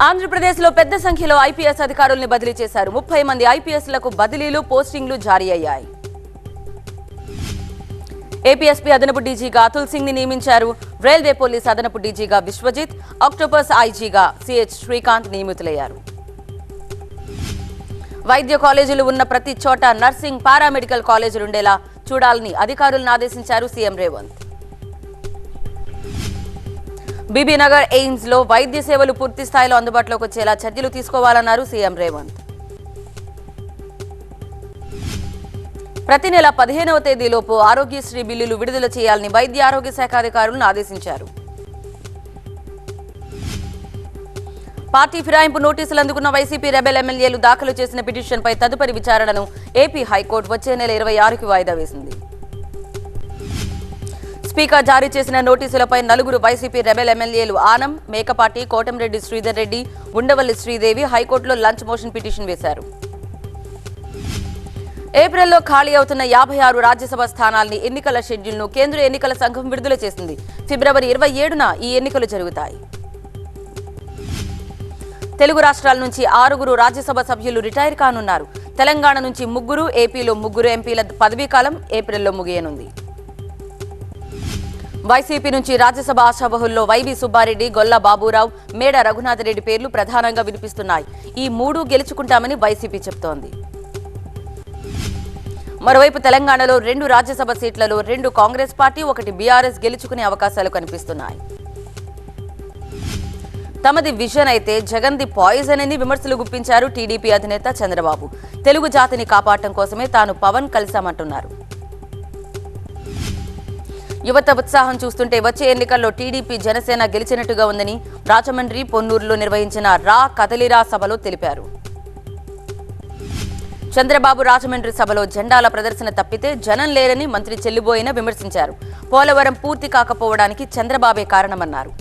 ఆంధ్రప్రదేశ్లో పెద్ద సంఖ్యలో ఐపీఎస్ అధికారుల్ని బదిలీ చేశారు. 30 మంది ఐపీఎస్లకు బదిలీలు, పోస్టింగ్లు జారీ అయ్యాయి. ఏపీఎస్పీ అదనపు డీజీగా అతుల్ సింగ్ ని నియమించారు. రైల్వే పోలీస్ అదనపు డీజీగా విశ్వజిత్, ఆక్టోపస్ ఐజీగా సిహెచ్ శ్రీకాంత్ నియమితులయ్యారు. వైద్య కాలేజీలు ఉన్న ప్రతి చోట నర్సింగ్, పారామెడికల్ కాలేజీలుండేలా చూడాలని అధికారులను ఆదేశించారు సీఎం రేవంత్. బీబీనగర్ ఎయిమ్స్ లో వైద్య సేవలు పూర్తి స్థాయిలో అందుబాటులోకి వచ్చేలా చర్యలు తీసుకోవాలన్నారు సీఎం రేవంత్. ప్రతి నెల 15వ తేదీలోపు ఆరోగ్యశ్రీ బిల్లులు విడుదల చేయాలని వైద్య ఆరోగ్య శాఖ అధికారులను ఆదేశించారు. పార్టీ ఫిరాయింపు నోటీసులు అందుకున్న వైసీపీ రెబెల్ ఎమ్మెల్యేలు దాఖలు చేసిన పిటిషన్పై తదుపరి విచారణను ఏపీ హైకోర్టు వచ్చే నెల 26కి వాయిదా వేసింది. స్పీకర్ జారీ చేసిన నోటీసులపై 4 వైసీపీ రెబెల్ ఎమ్మెల్యేలు ఆనం, మేకపాటి, కోటంరెడ్డి శ్రీధర్ రెడ్డి, ఉండవల్లి శ్రీదేవి హైకోర్టులో లంచ్ మోషన్ పిటిషన్ వేశారు. ఏప్రిల్లో ఖాళీ అవుతున్న 56 రాజ్యసభ స్థానాల్ని ఎన్నికల షెడ్యూల్ను కేంద్ర ఎన్నికల సంఘం విడుదల చేసింది. ఫిబ్రవరి 27న ఈ ఎన్నికలు జరుగుతాయి. తెలుగు రాష్ట్రాల నుంచి 6 రాజ్యసభ సభ్యులు రిటైర్ కానున్నారు. తెలంగాణ నుంచి 3, ఏపీలో 3 ఎంపీల పదవీకాలం ఏప్రిల్లో ముగియనుంది. వైసీపీ నుంచి రాజ్యసభ ఆశావహుల్లో వైవి సుబ్బారెడ్డి, గొల్ల బాబురావు, మేడ రఘునాథరెడ్డి పేర్లు ప్రధానంగా వినిపిస్తున్నాయి. ఈ 3 గెలుచుకుంటామని వైసీపీ చెబుతోంది. మరోవైపు తెలంగాణలో 2 రాజ్యసభ సీట్లలో 2 కాంగ్రెస్ పార్టీ, 1 బీఆర్ఎస్ గెలుచుకునే అవకాశాలు కనిపిస్తున్నాయి. తమది విజన్ అయితే జగన్ది పాయిజన్ అని విమర్శలు గుప్పించారు టీడీపీ అధినేత చంద్రబాబు. తెలుగు జాతిని కాపాడటం కోసమే తాను పవన్ కలిశామంటున్నారు. యువత ఉత్సాహం చూస్తుంటే వచ్చే ఎన్నికల్లో టీడీపీ, జనసేన గెలిచినట్టుగా ఉందని రాజమండ్రి, పొన్నూరులో నిర్వహించిన రా కదలిరా సభలో తెలిపారు. చంద్రబాబు రాజమండ్రి సభలో జెండాల ప్రదర్శన తప్పితే జనం లేరని మంత్రి చెల్లిబోయిన విమర్శించారు. పోలవరం పూర్తి కాకపోవడానికి చంద్రబాబే కారణమన్నారు.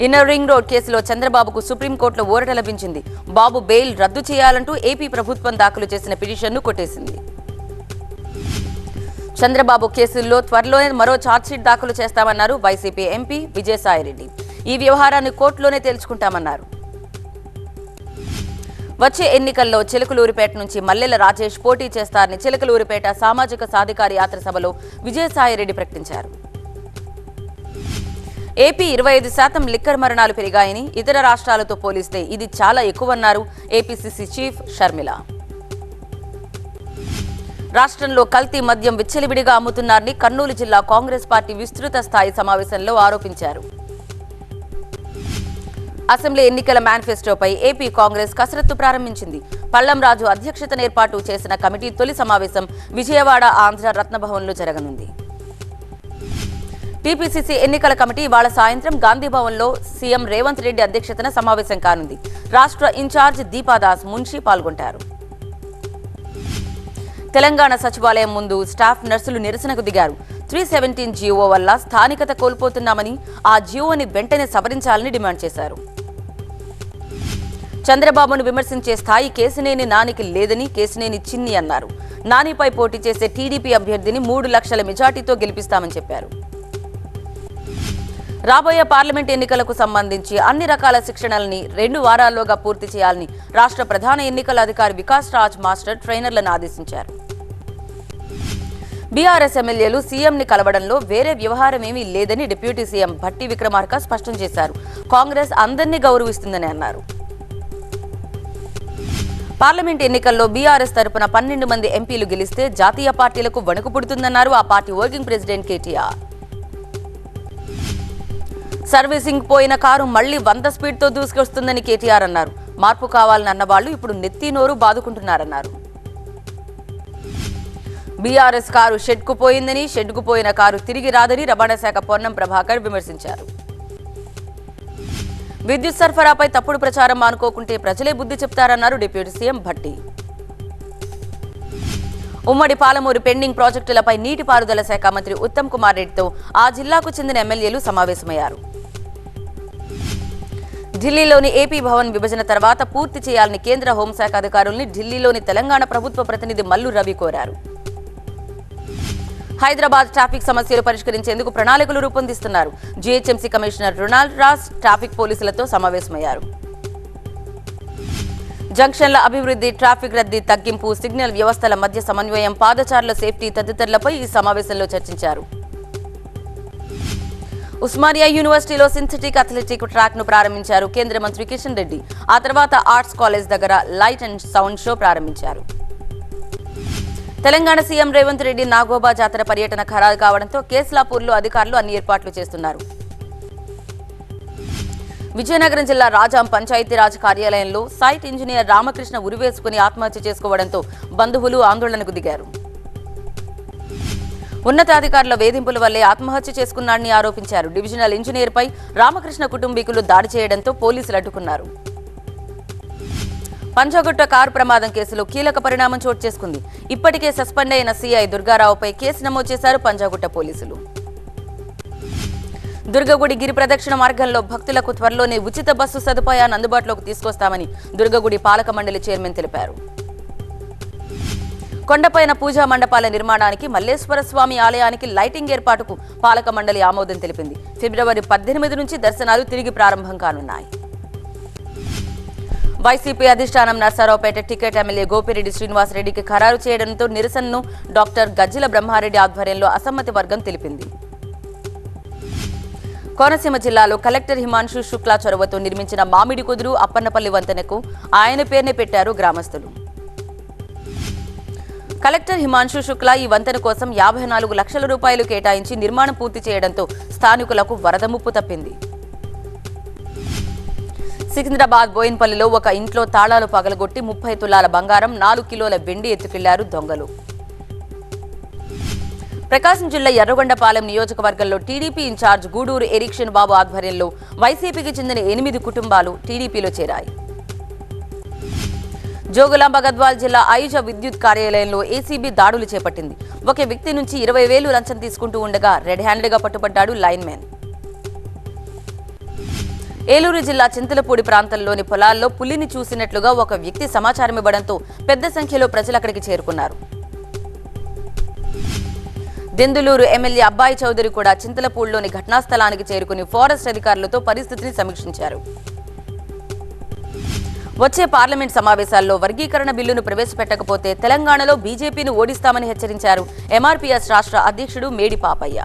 ఇన్నర్ రింగ్ రోడ్ కేసులో చంద్రబాబుకు సుప్రీంకోర్టులో ఊరట లభించింది. బాబు బెయిల్ రద్దు చేయాలంటూ ఏపీ ప్రభుత్వం దాఖలు చేసిన పిటిషన్ను కొట్టేసింది. చంద్రబాబు కేసుల్లో త్వరలోనే మరో ఛార్జ్షీట్ దాఖలు చేస్తామన్నారు వైసీపీ ఎంపీ విజయసాయిరెడ్డి. ఈ వ్యవహారాన్ని కోర్టులోనే తేల్చుకుంటామన్నారు. వచ్చే ఎన్నికల్లో చిలకలూరిపేట నుంచి మల్లెల రాజేష్ పోటీ చేస్తారని చిలకలూరిపేట సామాజిక సాధికార యాత్ర సభలో విజయసాయిరెడ్డి ప్రకటించారు. ఏపీ 25% లిక్కర్ మరణాలు పెరిగాయని, ఇతర రాష్ట్రాలతో పోలిస్తే ఇది చాలా ఎక్కువన్నారు ఏపీసీసీ చీఫ్ షర్మిల. రాష్ట్రంలో కల్తీ మద్యం విచ్చలవిడిగా అమ్ముతున్నారని కర్నూలు జిల్లా కాంగ్రెస్ పార్టీ విస్తృత స్థాయి సమావేశంలో ఆరోపించారు. అసెంబ్లీ ఎన్నికల మేనిఫెస్టోపై ఏపీ కాంగ్రెస్ కసరత్తు ప్రారంభించింది. పళ్లంరాజు అధ్యక్షతన ఏర్పాటు చేసిన కమిటీ తొలి సమావేశం విజయవాడ ఆంధ్ర రత్నభవన్లో జరగనుంది. టీపీసీసీ ఎన్నికల కమిటీ ఇవాళ సాయంత్రం గాంధీభవన్లో సీఎం రేవంత్ రెడ్డి అధ్యక్షతన సమావేశం కానుంది. రాష్ట్ర ఇన్ఛార్జ్ దీపాదాస్ మున్షి పాల్గొంటారు. తెలంగాణ సచివాలయం ముందు స్టాఫ్ నర్సులు నిరసనకు దిగారు. 317 జీవో వల్ల స్థానికత కోల్పోతున్నామని, ఆ జీవోని వెంటనే సవరించాలని డిమాండ్ చేశారు. చంద్రబాబును విమర్శించే స్థాయి కేశినేని నానికి లేదని కేశినేని చిన్ని అన్నారు. నానిపై పోటీ చేసే టీడీపీ అభ్యర్థిని 3 లక్షల మెజార్టీతో గెలిపిస్తామని చెప్పారు. రాబోయే పార్లమెంట్ ఎన్నికలకు సంబంధించి అన్ని రకాల శిక్షణల్ని 2 వారాల్లోగా పూర్తి చేయాలని రాష్ట్ర ప్రధాన ఎన్నికల అధికారి వికాస్ రాజ్ మాస్టర్ ట్రైనర్లను ఆదేశించారు. బీఆర్ఎస్ ఎమ్మెల్యేలు సీఎంని కలవడంలో వేరే వ్యవహారమేమీ లేదని డిప్యూటీ సీఎం భట్టి విక్రమార్క స్పష్టం చేశారు. కాంగ్రెస్ అందరినీ గౌరవిస్తుందని అన్నారు. పార్లమెంట్ ఎన్నికల్లో బీఆర్ఎస్ తరపున 12 మంది ఎంపీలు గెలిస్తే జాతీయ పార్టీలకు వణుకు పుడుతుందన్నారు ఆ party working president KTR. Servicing పోయిన కారు మళ్లీ 100 స్పీడ్తో దూసుకొస్తుందని కేటీఆర్ అన్నారు. మార్పు కావాలని అన్నవాళ్లు ఇప్పుడు నెత్తి నోరు బాదుకుంటున్నారన్నారు. బీఆర్ఎస్ కారు షెడ్కు పోయిందని, షెడ్కు పోయిన కారు తిరిగి రాదని రవాణా శాఖ పొన్నం ప్రభాకర్ విమర్శించారు. విద్యుత్ సరఫరాపై తప్పుడు ప్రచారం మానుకోకుంటే ప్రజలే బుద్ధి చెప్తారన్నారు డిప్యూటీ సీఎం భట్టి. ఉమ్మడి పాలమూరు పెండింగ్ ప్రాజెక్టులపై నీటిపారుదల శాఖ మంత్రి ఉత్తమ్ కుమార్ రెడ్డితో ఆ జిల్లాకు చెందిన ఎమ్మెల్యేలు సమావేశమయ్యారు. ఢిల్లీలోని ఏపీ భవన్ విభజన తర్వాత పూర్తి చేయాలని కేంద్ర హోంశాఖ అధికారుల్ని ఢిల్లీలోని తెలంగాణ ప్రభుత్వ ప్రతినిధి మల్లు రవి కోరారు. హైదరాబాద్ ట్రాఫిక్ సమస్యలు పరిష్కరించేందుకు ప్రణాళికలు రూపొందిస్తున్నారు. GHMC commissioner Ronald Ross traffic పోలీసులతో సమావేశమయ్యారు. జంక్షన్ల అభివృద్ధి, ట్రాఫిక్ రద్దీ తగ్గింపు, సిగ్నల్ వ్యవస్థల మధ్య సమన్వయం, పాదచారుల సేఫ్టీ తదితరులపై ఈ సమావేశంలో చర్చించారు. ఉస్మానియా యూనివర్సిటీలో సింథటిక్ అథ్లెటిక్ ట్రాక్ ను ప్రారంభించారు కేంద్ర మంత్రి కిషన్ రెడ్డి. ఆ తర్వాత ఆర్ట్స్ కాలేజ్ దగ్గర లైట్ అండ్ సౌండ్ షో ప్రారంభించారు. తెలంగాణ సీఎం రేవంత్ రెడ్డి నాగోబా జాతర పర్యటన ఖరారు కావడంతో కేస్లాపూర్లో అధికారులు అన్ని ఏర్పాట్లు చేస్తున్నారు. విజయనగరం జిల్లా రాజాం పంచాయతీరాజ్ కార్యాలయంలో సైట్ ఇంజనీర్ రామకృష్ణ ఉరివేసుకుని ఆత్మహత్య చేసుకోవడంతో బంధువులు ఆందోళనకు దిగారు. ఉన్నతాధికారుల వేధింపుల వల్లే ఆత్మహత్య చేసుకున్నాడని ఆరోపించారు. డివిజనల్ ఇంజనీర్పై రామకృష్ణ కుటుంబీకులు దాడి చేయడంతో పోలీసులు అడ్డుకున్నారు. పంజాగుట్ట కారు ప్రమాదం కేసులో కీలక పరిణామం చోటు చేసుకుంది. ఇప్పటికే సస్పెండ్ అయిన సీఐ దుర్గారావుపై కేసు నమోదు చేశారు పంజాగుట్ట పోలీసులు. దుర్గగుడి గిరి ప్రదక్షిణ మార్గంలో భక్తులకు త్వరలోనే ఉచిత బస్సు సదుపాయాన్ని అందుబాటులోకి తీసుకొస్తామని దుర్గగుడి పాలక మండలి చైర్మన్ తెలిపారు. కొండపైన పూజా మండపాల నిర్మాణానికి, మల్లేశ్వర స్వామి ఆలయానికి లైటింగ్ ఏర్పాటుకు పాలక మండలి ఆమోదం తెలిపింది. ఫిబ్రవరి 18 నుంచి దర్శనాలు తిరిగి ప్రారంభం కానున్నాయి. వైసీపీ అధిష్టానం నర్సారావుపేట టికెట్ ఎమ్మెల్యే గోపిరెడ్డి శ్రీనివాసరెడ్డికి ఖరారు చేయడంతో నిరసనను డాక్టర్ గజ్జిల బ్రహ్మారెడ్డి ఆధ్వర్యంలో అసమ్మతి వర్గం తెలిపింది. కోనసీమ జిల్లాలో కలెక్టర్ హిమాంశు శుక్లా చొరవతో నిర్మించిన మామిడి కుదురు అప్పన్నపల్లి వంతెనకు ఆయన పేరునే పెట్టారు గ్రామస్తులు. కలెక్టర్ హిమాంశు శుక్లా ఈ వంతెన కోసం 54 లక్షల రూపాయలు కేటాయించి నిర్మాణం పూర్తి చేయడంతో స్థానికులకు వరద ముప్పు తప్పింది. సికింద్రాబాద్ బోయిన్పల్లిలో ఒక ఇంట్లో తాళాలు పగలగొట్టి 30 తులాల బంగారం, 4 కిలోల వెండి ఎత్తుకెళ్లారు దొంగలు. ప్రకాశం జిల్లా ఎర్రగొండపాలెం నియోజకవర్గంలో టీడీపీ ఇన్ఛార్జ్ గూడూరు ఎరిక్షన్ బాబు ఆధ్వర్యంలో వైసీపీకి చెందిన 8 కుటుంబాలు టీడీపీలో చేరాయి. జోగులాంబ గద్వాల్ జిల్లా ఐజ విద్యుత్ కార్యాలయంలో ఏసీబీ దాడులు చేపట్టింది. ఒక వ్యక్తి నుంచి 20,000 లంచం తీసుకుంటూ ఉండగా రెడ్ హ్యాండెడ్ గా పట్టుబడ్డాడు లైన్మెన్. ఏలూరు జిల్లా చింతలపూడి ప్రాంతంలోని పొలాల్లో పులిని చూసినట్లుగా ఒక వ్యక్తి సమాచారం ఇవ్వడంతో పెద్ద సంఖ్యలో ప్రజలు అక్కడికి చేరుకున్నారు. దెందులూరు ఎమ్మెల్యే అబ్బాయి చౌదరి కూడా చింతలపూడిలోని ఘటనా స్థలానికి చేరుకుని ఫారెస్ట్ అధికారులతో పరిస్థితిని సమీక్షించారు. వచ్చే పార్లమెంట్ సమావేశాల్లో వర్గీకరణ బిల్లును ప్రవేశపెట్టకపోతే తెలంగాణలో బీజేపీని ఓడిస్తామని హెచ్చరించారు ఎంఆర్పీఎస్ రాష్ట్ర అధ్యక్షుడు మేడి పాపయ్య.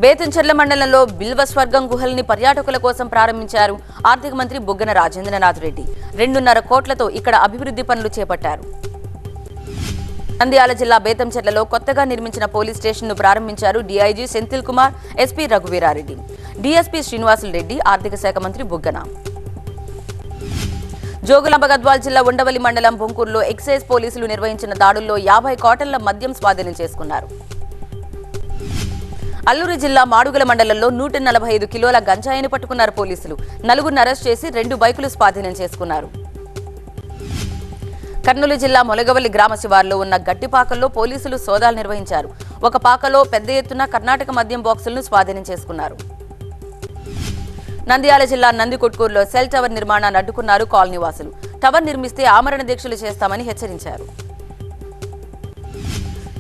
బేతంచెర్ల మండలంలో బిల్వస్వర్గం గుహల్ని పర్యాటకుల కోసం ప్రారంభించారు ఆర్థిక మంత్రి బుగ్గన రాజేంద్రనాథ్ రెడ్డి. 2.5 కోట్లతో ఇక్కడ అభివృద్ధి పనులు చేపట్టారు. నంద్యాల జిల్లా బేతంచెర్లలో కొత్తగా నిర్మించిన పోలీస్ స్టేషన్ ను ప్రారంభించారు DIG Senthil Kumar, SP Raghuveera Reddy, DSP Srinivasulu Reddy, ఆర్థిక శాఖ మంత్రి బుగ్గన. జోగులాంబ గద్వాల్ జిల్లా ఉండవల్లి మండలం బొంకూరులో ఎక్సైజ్ పోలీసులు నిర్వహించిన దాడుల్లో 50 కోటల మద్యం స్వాధీనం చేసుకున్నారు. అల్లూరు జిల్లా మాడుగుల మండలంలో 145 కిలోల గంజాయిని పట్టుకున్నారు పోలీసులు. 4 అరెస్ట్ చేసి 2 బైకులు స్వాధీనం చేసుకున్నారు. కర్నూలు జిల్లా మొలగవల్లి గ్రామ శివారులో ఉన్న గట్టిపాకల్లో పోలీసులు సోదాలు నిర్వహించారు. ఒక పాకలో పెద్ద ఎత్తున కర్ణాటక మద్యం బాక్సులను స్వాధీనం చేసుకున్నారు. నంద్యాల జిల్లా నందికొట్కూరులో సెల్ టవర్ నిర్మాణాన్ని అడ్డుకున్నారు కాలనీవాసులు. టవర్ నిర్మిస్తే ఆమరణ దీక్షలు చేస్తామని హెచ్చరించారు.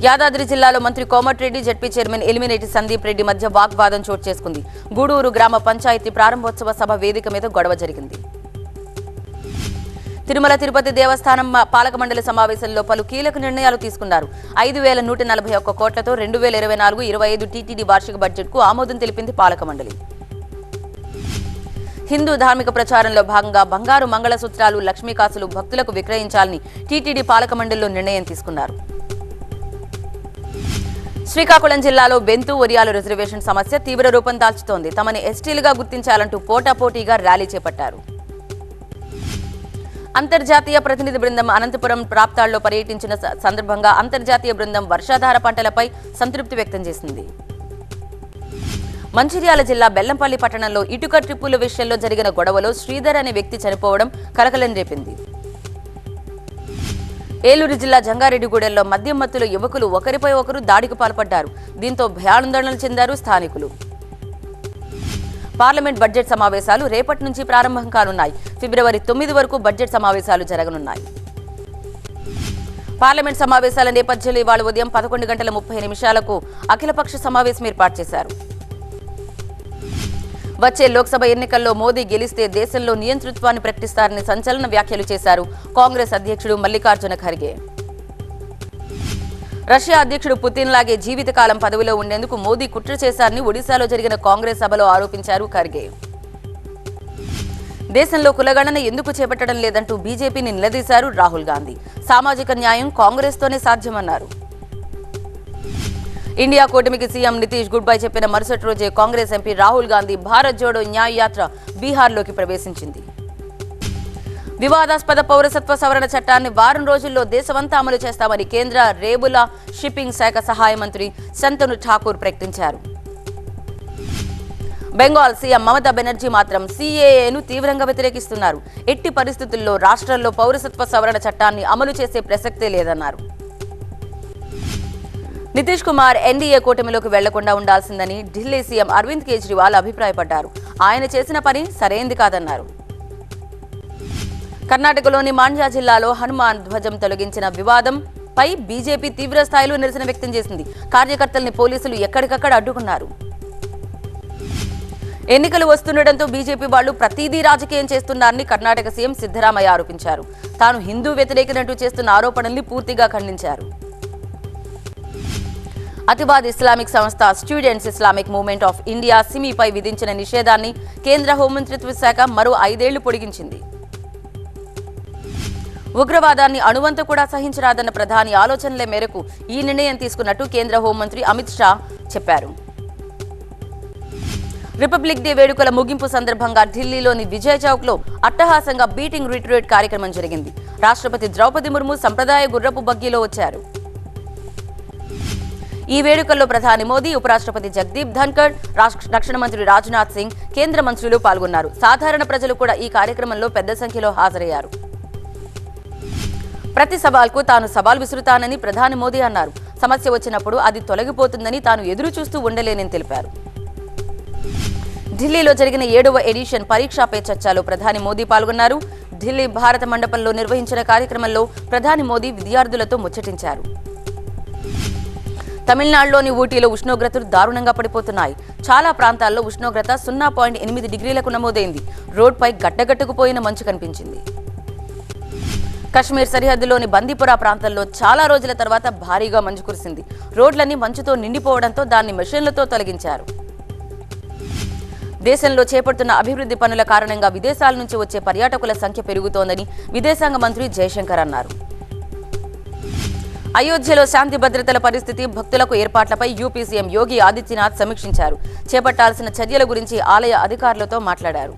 యాదాద్రి జిల్లాలో మంత్రి కోమటిరెడ్డి, జెడ్పీ చైర్మన్ ఎలిమినేటి సందీప్ రెడ్డి మధ్య వాగ్వాదం చోటు చేసుకుంది. గూడూరు గ్రామ పంచాయతీ ప్రారంభోత్సవ సభ వేదిక మీద గొడవ జరిగింది. తిరుమల తిరుపతి దేవస్థానం పాలక మండలి సమావేశంలో పలు కీలక నిర్ణయాలు తీసుకున్నారు. 5,141 కోట్లతో 2024-25 టీటీడీ వార్షిక బడ్జెట్కు ఆమోదం తెలిపింది పాలక మండలి. హిందూ ధార్మిక ప్రచారంలో భాగంగా బంగారు మంగళసూత్రాలు, లక్ష్మీకాసులు భక్తులకు విక్రయించాలని టీటీడీ పాలక మండలిలో నిర్ణయం తీసుకున్నారు. శ్రీకాకుళం జిల్లాలో బెంతు ఒరియాలు రిజర్వేషన్ సమస్య తీవ్ర రూపం దాల్చుతోంది. తమని ఎస్టీలుగా గుర్తించాలంటూ పోటాపోటీగా ర్యాలీ చేపట్టారు. అంతర్జాతీయ ప్రతినిధి బృందం అనంతపురం ప్రాంతాల్లో పర్యటించిన సందర్భంగా అంతర్జాతీయ బృందం వర్షాధార పంటలపై సంతృప్తి వ్యక్తం చేసింది. మంచిర్యాల జిల్లా బెల్లంపల్లి పట్టణంలో ఇటుక ట్రిప్పుల విషయంలో జరిగిన గొడవలో శ్రీధర్ అనే వ్యక్తి చనిపోవడం కలకలం రేపింది. ఏలూరు జిల్లా జంగారెడ్డిగూడెంలో మద్యం మత్తులో యువకులు ఒకరిపై ఒకరు దాడికి పాల్పడ్డారు. దీంతో భయాందోళనలు చెందారు స్థానికులు. పార్లమెంట్ బడ్జెట్ సమావేశాలు రేపటి నుంచి ప్రారంభం కానున్నాయి. ఫిబ్రవరి 9 వరకు బడ్జెట్ సమావేశాలు జరగనున్నాయి. పార్లమెంట్ సమావేశాల నేపథ్యంలో ఇవాళ ఉదయం 11:30 అఖిలపక్ష సమావేశం ఏర్పాటు చేశారు. వచ్చే లోక్సభ ఎన్నికల్లో మోదీ గెలిస్తే దేశంలో నియంతృత్వాన్ని ప్రకటిస్తారని సంచలన వ్యాఖ్యలు చేశారు కాంగ్రెస్ అధ్యక్షుడు మల్లికార్జున ఖర్గే. రష్యా అధ్యక్షుడు పుతిన్ లాగే జీవితకాలం పదవిలో ఉండేందుకు మోదీ కుట్ర చేశారని ఒడిశాలో జరిగిన కాంగ్రెస్ సభలో ఆరోపించారు ఖర్గే. దేశంలో కులగణన ఎందుకు చేపట్టడం లేదంటూ బీజేపీని నిలదీశారు రాహుల్ గాంధీ. సామాజిక న్యాయం కాంగ్రెస్తోనే సాధ్యమన్నారు. ఇండియా కూటమికి సీఎం నితీష్ గుడ్ బై చెప్పిన మరుసటి రోజే కాంగ్రెస్ ఎంపీ రాహుల్ గాంధీ భారత్ జోడో న్యాయ యాత్ర బీహార్లోకి ప్రవేశించింది. వివాదాస్పద పౌరసత్వ సవరణ చట్టాన్ని వారం రోజుల్లో దేశమంతా అమలు చేస్తామని కేంద్ర రేవుల షిప్పింగ్ శాఖ సహాయ మంత్రి శంతను ఠాకూర్ ప్రకటించారు. బెంగాల్ సీఎం మమతా బెనర్జీ మాత్రం సీఏఏను తీవ్రంగా వ్యతిరేకిస్తున్నారు. ఎట్టి పరిస్థితుల్లో రాష్ట్రాల్లో పౌరసత్వ సవరణ చట్టాన్ని అమలు చేసే ప్రసక్తే లేదన్నారు. నితీష్ కుమార్ ఎన్డీఏ కూటమిలోకి వెళ్లకుండా ఉండాల్సిందని ఢిల్లీ సీఎం అరవింద్ కేజ్రీవాల్ అభిప్రాయపడ్డారు. ఆయన చేసిన పని సరైంది కాదన్నారు. కర్ణాటకలోని మాండ్యా జిల్లాలో హనుమాన్ ధ్వజం తొలగించిన వివాదంపై బీజేపీ తీవ్ర స్థాయిలో నిరసన వ్యక్తం చేసింది. కార్యకర్తల్ని పోలీసులు ఎక్కడికక్కడ అడ్డుకున్నారు. ఎన్నికలు వస్తుండటంతో బీజేపీ వాళ్లు ప్రతిదీ రాజకీయం చేస్తున్నారని కర్ణాటక సీఎం సిద్ధరామయ్య ఆరోపించారు. తాను హిందూ వ్యతిరేకినట్టు చేస్తున్న ఆరోపణల్ని పూర్తిగా ఖండించారు. అతివాద ఇస్లామిక్ సంస్థ students Islamic movement of India సిమీపై విధించిన నిషేధాన్ని కేంద్ర హోంమంత్రిత్వ శాఖ మరో 5 ఏళ్లు పొడిగించింది. ఉగ్రవాదాన్ని అణువంత కూడా సహించరాదన్న ప్రధాని ఆలోచనల మేరకు ఈ నిర్ణయం తీసుకున్నట్టు కేంద్ర హోంమంత్రి అమిత్ షా చెప్పారు. రిపబ్లిక్ డే వేడుకల ముగింపు సందర్భంగా ఢిల్లీలోని విజయ్ చౌక్ లో అట్టహాసంగా బీటింగ్ రిట్రీట్ కార్యక్రమం జరిగింది. రాష్ట్రపతి ద్రౌపది ముర్ము సంప్రదాయ గుర్రపు బగ్గీలో వచ్చారు. ఈ వేడుకల్లో ప్రధాని మోదీ, ఉపరాష్ట్రపతి జగదీప్ ధన్కర్, రక్షణ మంత్రి రాజ్నాథ్ సింగ్, కేంద్ర మంత్రులు పాల్గొన్నారు. సాధారణ ప్రజలు కూడా ఈ కార్యక్రమంలో పెద్ద సంఖ్యలో హాజరయ్యారు. ప్రతి సవాల్కు తాను సవాల్ విసురుతానని ప్రధాని మోదీ అన్నారు. సమస్య వచ్చినప్పుడు అది తొలగిపోతుందని తాను ఎదురు చూస్తూ ఉండలేనని తెలిపారు. ఢిల్లీలో జరిగిన 7వ ఎడిషన్ పరీక్షా పే చర్చలో ప్రధాని మోదీ పాల్గొన్నారు. ఢిల్లీ భారత మండపంలో నిర్వహించిన కార్యక్రమంలో ప్రధాని మోదీ విద్యార్థులతో ముచ్చటించారు. తమిళనాడులోని ఊటీలో ఉష్ణోగ్రతలు దారుణంగా పడిపోతున్నాయి. చాలా ప్రాంతాల్లో ఉష్ణోగ్రత 0.8 డిగ్రీలకు నమోదైంది. రోడ్పై గడ్డగట్టుకుపోయిన మంచు కనిపించింది. కశ్మీర్ సరిహద్దులోని బందీపురా ప్రాంతంలో చాలా రోజుల తర్వాత భారీగా మంచు కురిసింది. రోడ్లన్నీ మంచుతో నిండిపోవడంతో దాన్ని మెషిన్లతో తొలగించారు. దేశంలో చేపడుతున్న అభివృద్ధి పనుల కారణంగా విదేశాల నుంచి వచ్చే పర్యాటకుల సంఖ్య పెరుగుతోందని విదేశాంగ మంత్రి జయశంకర్ అన్నారు. అయోధ్యలో శాంతి భద్రతల పరిస్థితి, భక్తులకు ఏర్పాట్లపై యూపీ సీఎం యోగి ఆదిత్యనాథ్ సమీక్షించారు. చేపట్టాల్సిన చర్యల గురించి ఆలయ అధికారులతో మాట్లాడారు.